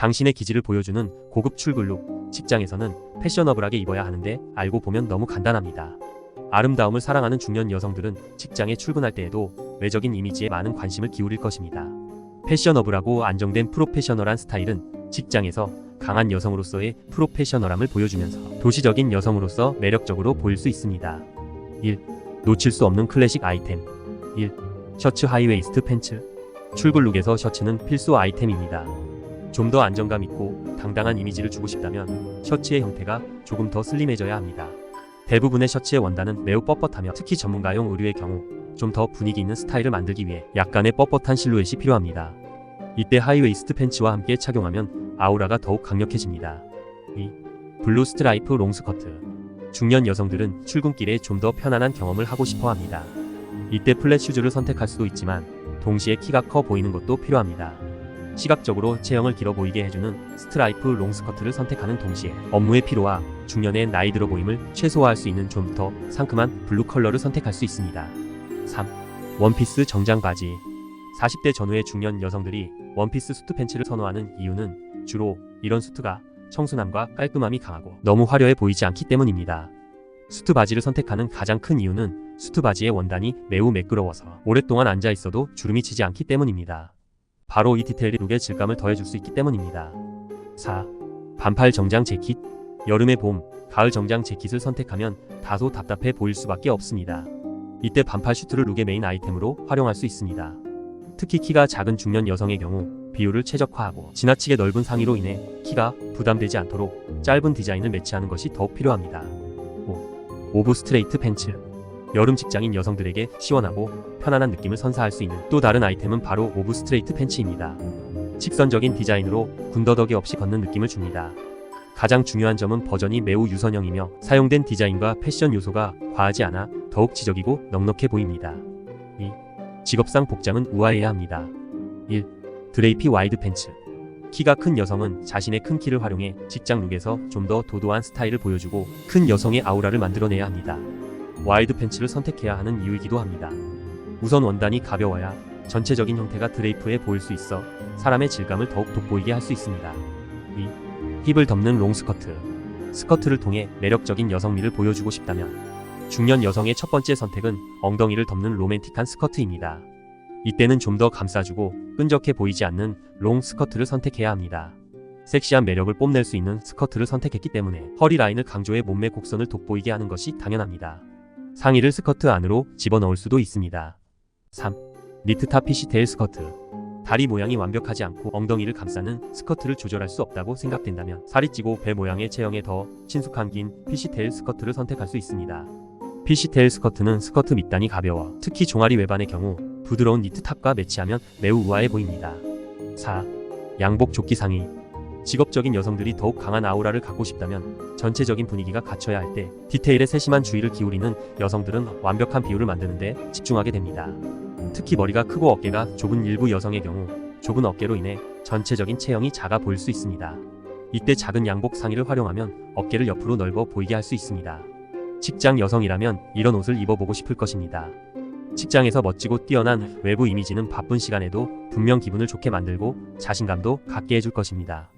당신의 기질을 보여주는 고급 출근룩. 직장에서는 패셔너블하게 입어야 하는데 알고 보면 너무 간단합니다. 아름다움을 사랑하는 중년 여성들은 직장에 출근할 때에도 외적인 이미지에 많은 관심을 기울일 것입니다. 패셔너블하고 안정된 프로페셔널한 스타일은 직장에서 강한 여성으로서의 프로페셔널함을 보여주면서 도시적인 여성으로서 매력적으로 보일 수 있습니다. 1. 놓칠 수 없는 클래식 아이템. 1. 셔츠 하이웨이스트 팬츠. 출근룩에서 셔츠는 필수 아이템입니다. 좀 더 안정감 있고 당당한 이미지를 주고 싶다면 셔츠의 형태가 조금 더 슬림해져야 합니다. 대부분의 셔츠의 원단은 매우 뻣뻣하며 특히 전문가용 의류의 경우 좀 더 분위기 있는 스타일을 만들기 위해 약간의 뻣뻣한 실루엣이 필요합니다. 이때 하이웨이스트 팬츠와 함께 착용하면 아우라가 더욱 강력해집니다. 2. 블루 스트라이프 롱스커트. 중년 여성들은 출근길에 좀 더 편안한 경험을 하고 싶어 합니다. 이때 플랫 슈즈를 선택할 수도 있지만 동시에 키가 커 보이는 것도 필요합니다. 시각적으로 체형을 길어 보이게 해주는 스트라이프 롱스커트를 선택하는 동시에 업무의 피로와 중년의 나이 들어 보임을 최소화할 수 있는 좀 더 상큼한 블루 컬러를 선택할 수 있습니다. 3. 원피스 정장 바지. 40대 전후의 중년 여성들이 원피스 수트 팬츠를 선호하는 이유는 주로 이런 수트가 청순함과 깔끔함이 강하고 너무 화려해 보이지 않기 때문입니다. 수트 바지를 선택하는 가장 큰 이유는 수트 바지의 원단이 매우 매끄러워서 오랫동안 앉아 있어도 주름이 지지 않기 때문입니다. 바로 이 디테일이 룩의 질감을 더해줄 수 있기 때문입니다. 4. 반팔 정장 재킷. 여름의 봄, 가을 정장 재킷을 선택하면 다소 답답해 보일 수밖에 없습니다. 이때 반팔 슈트를 룩의 메인 아이템으로 활용할 수 있습니다. 특히 키가 작은 중년 여성의 경우 비율을 최적화하고 지나치게 넓은 상의로 인해 키가 부담되지 않도록 짧은 디자인을 매치하는 것이 더욱 필요합니다. 5. 오브 스트레이트 팬츠. 여름 직장인 여성들에게 시원하고 편안한 느낌을 선사할 수 있는 또 다른 아이템은 바로 오브 스트레이트 팬츠입니다. 직선적인 디자인으로 군더더기 없이 걷는 느낌을 줍니다. 가장 중요한 점은 버전이 매우 유선형이며 사용된 디자인과 패션 요소가 과하지 않아 더욱 지적이고 넉넉해 보입니다. 2. 직업상 복장은 우아해야 합니다. 1. 드레이피 와이드 팬츠. 키가 큰 여성은 자신의 큰 키를 활용해 직장 룩에서 좀 더 도도한 스타일을 보여주고 큰 여성의 아우라를 만들어내야 합니다. 와이드 팬츠를 선택해야 하는 이유이기도 합니다. 우선 원단이 가벼워야 전체적인 형태가 드레이프해 보일 수 있어 사람의 질감을 더욱 돋보이게 할 수 있습니다. 2. 힙을 덮는 롱 스커트. 스커트를 통해 매력적인 여성미를 보여주고 싶다면 중년 여성의 첫 번째 선택은 엉덩이를 덮는 로맨틱한 스커트입니다. 이때는 좀 더 감싸주고 끈적해 보이지 않는 롱 스커트를 선택해야 합니다. 섹시한 매력을 뽐낼 수 있는 스커트를 선택했기 때문에 허리 라인을 강조해 몸매 곡선을 돋보이게 하는 것이 당연합니다. 상의를 스커트 안으로 집어넣을 수도 있습니다. 3. 니트탑 피시테일 스커트. 다리 모양이 완벽하지 않고 엉덩이를 감싸는 스커트를 조절할 수 없다고 생각된다면 살이 찌고 배 모양의 체형에 더 친숙한 긴 피시테일 스커트를 선택할 수 있습니다. 피시테일 스커트는 스커트 밑단이 가벼워 특히 종아리 외반의 경우 부드러운 니트탑과 매치하면 매우 우아해 보입니다. 4. 양복 조끼 상의. 직업적인 여성들이 더욱 강한 아우라를 갖고 싶다면 전체적인 분위기가 갖춰야 할 때 디테일에 세심한 주의를 기울이는 여성들은 완벽한 비율을 만드는데 집중하게 됩니다. 특히 머리가 크고 어깨가 좁은 일부 여성의 경우 좁은 어깨로 인해 전체적인 체형이 작아 보일 수 있습니다. 이때 작은 양복 상의를 활용하면 어깨를 옆으로 넓어 보이게 할 수 있습니다. 직장 여성이라면 이런 옷을 입어보고 싶을 것입니다. 직장에서 멋지고 뛰어난 외부 이미지는 바쁜 시간에도 분명 기분을 좋게 만들고 자신감도 갖게 해줄 것입니다.